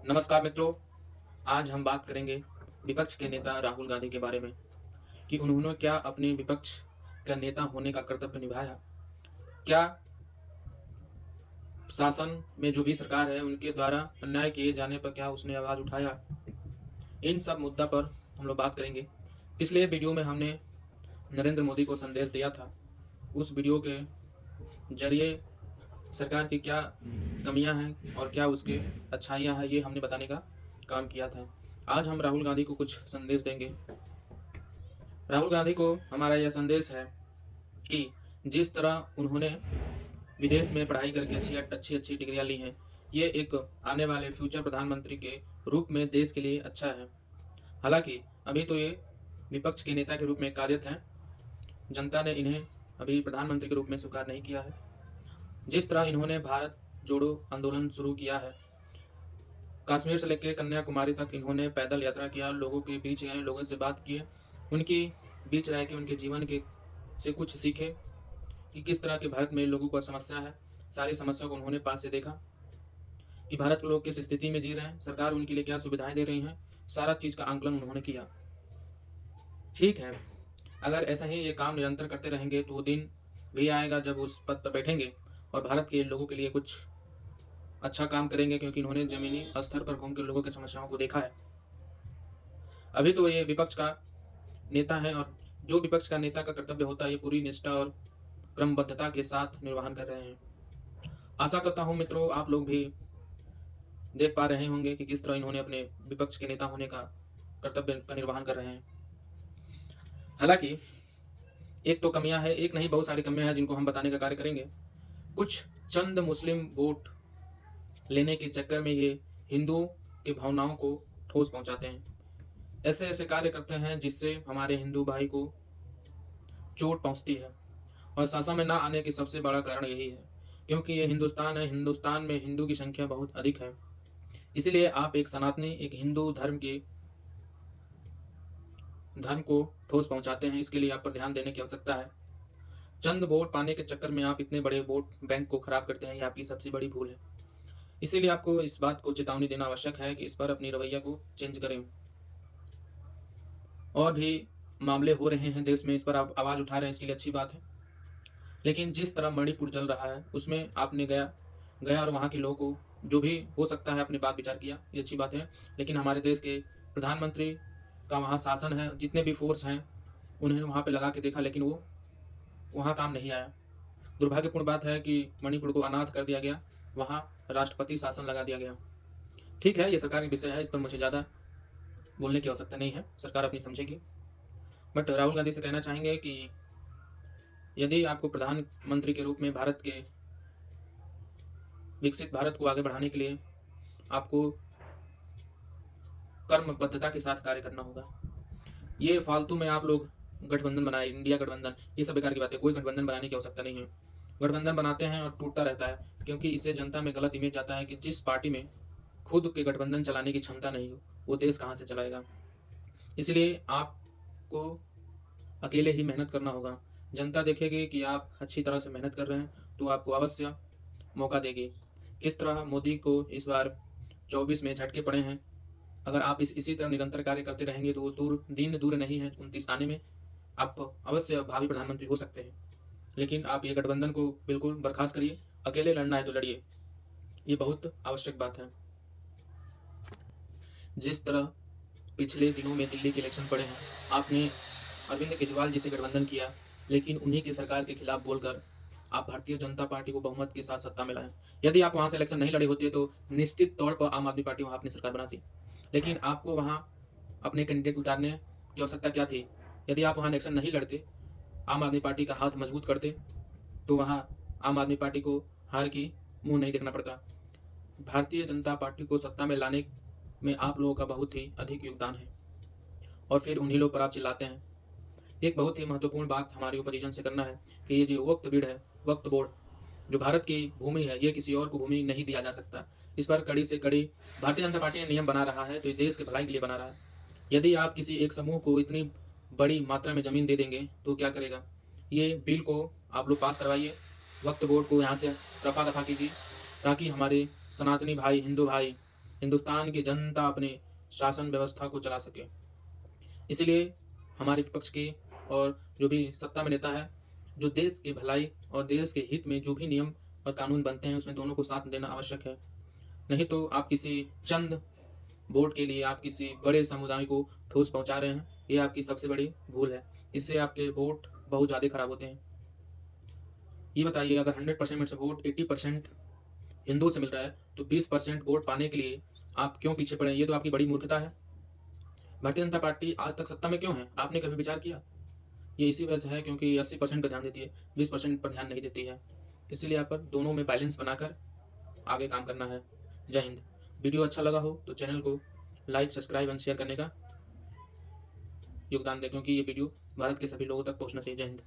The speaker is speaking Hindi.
नमस्कार मित्रों। आज हम बात करेंगे विपक्ष के नेता राहुल गांधी के बारे में कि उन्होंने क्या अपने विपक्ष का नेता होने का कर्तव्य निभाया। क्या शासन में जो भी सरकार है उनके द्वारा अन्याय किए जाने पर क्या उसने आवाज़ उठाया। इन सब मुद्दा पर हम लोग बात करेंगे। पिछले वीडियो में हमने नरेंद्र मोदी को संदेश दिया था। उस वीडियो के जरिए सरकार की क्या कमियां हैं और क्या उसके अच्छाइयां हैं, ये हमने बताने का काम किया था। आज हम राहुल गांधी को कुछ संदेश देंगे। राहुल गांधी को हमारा यह संदेश है कि जिस तरह उन्होंने विदेश में पढ़ाई करके अच्छी अच्छी डिग्रियां ली हैं, ये एक आने वाले फ्यूचर प्रधानमंत्री के रूप में देश के लिए अच्छा है। हालांकि अभी तो ये विपक्ष के नेता के रूप में कार्यरत हैं। जनता ने इन्हें अभी प्रधानमंत्री के रूप में स्वीकार नहीं किया है। जिस तरह इन्होंने भारत जोड़ो आंदोलन शुरू किया है, कश्मीर से लेकर कन्याकुमारी तक इन्होंने पैदल यात्रा किया, लोगों के बीच गए, लोगों से बात किए, उनकी बीच रह के उनके जीवन के से कुछ सीखे कि किस तरह के भारत में लोगों को समस्या है। सारी समस्या को उन्होंने पास से देखा कि भारत के लोग किस स्थिति में जी रहे हैं, सरकार उनके लिए क्या सुविधाएं दे रही हैं। सारा चीज़ का आंकलन उन्होंने किया। ठीक है, अगर ऐसा ही ये काम निरंतर करते रहेंगे तो वो दिन भी आएगा जब उस पद पर बैठेंगे और भारत के लोगों के लिए कुछ अच्छा काम करेंगे, क्योंकि इन्होंने जमीनी स्तर पर घूम कर लोगों की समस्याओं को देखा है। अभी तो ये विपक्ष का नेता है और जो विपक्ष का नेता का कर्तव्य होता है ये पूरी निष्ठा और क्रमबद्धता के साथ निर्वहन कर रहे हैं। आशा करता हूँ मित्रों आप लोग भी देख पा रहे होंगे कि किस तरह इन्होंने अपने विपक्ष के नेता होने का कर्तव्य का निर्वहन कर रहे हैं। हालांकि एक तो कमियां है, एक नहीं बहुत सारी कमियां हैं जिनको हम बताने का कार्य करेंगे। कुछ चंद मुस्लिम वोट लेने के चक्कर में ये हिंदुओं की भावनाओं को ठोस पहुंचाते हैं। ऐसे ऐसे कार्य करते हैं जिससे हमारे हिंदू भाई को चोट पहुंचती है। और शासन में ना आने की सबसे बड़ा कारण यही है, क्योंकि ये हिंदुस्तान है, हिंदुस्तान में हिंदू की संख्या बहुत अधिक है। इसीलिए आप एक सनातनी, एक हिंदू धर्म को ठोस पहुंचाते हैं। इसके लिए आप पर ध्यान देने की आवश्यकता है। चंद वोट पाने के चक्कर में आप इतने बड़े वोट बैंक को खराब करते हैं, ये आपकी सबसे बड़ी भूल है। इसीलिए आपको इस बात को चेतावनी देना आवश्यक है कि इस पर अपनी रवैया को चेंज करें। और भी मामले हो रहे हैं देश में, इस पर आप आवाज़ उठा रहे हैं, इसके लिए अच्छी बात है। लेकिन जिस तरह मणिपुर जल रहा है उसमें आपने गया और वहाँ के लोगों को जो भी हो सकता है अपनी बात विचार किया, ये अच्छी बात है। लेकिन हमारे देश के प्रधानमंत्री का वहाँ शासन है, जितने भी फोर्स हैं उन्हें वहाँ पे लगा के देखा, लेकिन वो वहाँ काम नहीं आया। दुर्भाग्यपूर्ण बात है कि मणिपुर को अनाथ कर दिया गया, वहाँ राष्ट्रपति शासन लगा दिया गया। ठीक है, ये सरकार का विषय है, इस पर मुझे ज़्यादा बोलने की आवश्यकता नहीं है, सरकार अपनी समझेगी। बट राहुल गांधी से कहना चाहेंगे कि यदि आपको प्रधानमंत्री के रूप में भारत के विकसित भारत को आगे बढ़ाने के लिए आपको कर्मबद्धता के साथ कार्य करना होगा। ये फालतू में आप लोग गठबंधन बनाए, इंडिया गठबंधन, ये सब बेकार की बात है। कोई गठबंधन बनाने की आवश्यकता नहीं है। गठबंधन बनाते हैं और टूटता रहता है, क्योंकि इससे जनता में गलत इमेज आता है कि जिस पार्टी में खुद के गठबंधन चलाने की क्षमता नहीं हो वो देश कहाँ से चलाएगा। इसलिए आपको अकेले ही मेहनत करना होगा। जनता देखेगी कि आप अच्छी तरह से मेहनत कर रहे हैं तो आपको अवश्य मौका देगी। किस तरह मोदी को इस बार 24 में झटके पड़े हैं, अगर आप इसी तरह निरंतर कार्य करते रहेंगे तो वो दिन दूर नहीं है 29 आने में आप अवश्य भावी प्रधानमंत्री हो सकते हैं। लेकिन आप ये गठबंधन को बिल्कुल बर्खास्त करिए, अकेले लड़ना है तो लड़िए, ये बहुत आवश्यक बात है। जिस तरह पिछले दिनों में दिल्ली के इलेक्शन पड़े हैं, आपने अरविंद केजरीवाल जी से गठबंधन किया, लेकिन उन्हीं की सरकार के खिलाफ बोलकर आप भारतीय जनता पार्टी को बहुमत के साथ सत्ता में लाए। यदि आप वहाँ से इलेक्शन नहीं लड़े होते तो निश्चित तौर पर आम आदमी पार्टी वहाँ अपनी सरकार बनाती, लेकिन आपको वहाँ अपने कैंडिडेट उतारने की आवश्यकता क्या थी। यदि आप वहाँ इलेक्शन नहीं लड़ते, आम आदमी पार्टी का हाथ मजबूत करते, तो वहाँ आम आदमी पार्टी को हार की मुंह नहीं देखना पड़ता। भारतीय जनता पार्टी को सत्ता में लाने में आप लोगों का बहुत ही अधिक योगदान है और फिर उन्हीं लोग पर आप चिल्लाते हैं। एक बहुत ही महत्वपूर्ण बात हमारी ओपोजिशन से करना है कि ये जो वक्फ बिड है, वक्फ बोर्ड, जो भारत की भूमि है, ये किसी और को भूमि नहीं दिया जा सकता। इस पर कड़ी से कड़ी भारतीय जनता पार्टी ने नियम बना रहा है तो ये देश के भलाई के लिए बना रहा है। यदि आप किसी एक समूह को इतनी बड़ी मात्रा में ज़मीन दे देंगे तो क्या करेगा। ये बिल को आप लोग पास करवाइए, वक्फ बोर्ड को यहाँ से रफा दफा कीजिए, ताकि हमारे सनातनी भाई, हिंदू भाई हिंदुस्तान की जनता अपने शासन व्यवस्था को चला सके। इसलिए हमारे विपक्ष के और जो भी सत्ता में नेता है, जो देश की भलाई और देश के हित में जो भी नियम और कानून बनते हैं उसमें दोनों को साथ देना आवश्यक है। नहीं तो आप किसी चंद वोट के लिए आप किसी बड़े समुदाय को ठोस पहुंचा रहे हैं, ये आपकी सबसे बड़ी भूल है। इससे आपके वोट बहुत ज़्यादा खराब होते हैं। ये बताइए, अगर 100% में से वोट 80% हिंदुओं से मिल रहा है तो 20% वोट पाने के लिए आप क्यों पीछे पड़े? ये तो आपकी बड़ी मूर्खता है। भारतीय जनता पार्टी आज तक सत्ता में क्यों है? आपने कभी विचार किया? ये इसी वजह से है क्योंकि 80% पर ध्यान देती है, 20% पर ध्यान नहीं देती है। इसीलिए आप पर दोनों में बैलेंस बनाकर आगे काम करना है। जय हिंद। वीडियो अच्छा लगा हो तो चैनल को लाइक, सब्सक्राइब एंड शेयर करने का योगदान दें, क्योंकि ये वीडियो भारत के सभी लोगों तक पहुंचना चाहिए। जय हिंद।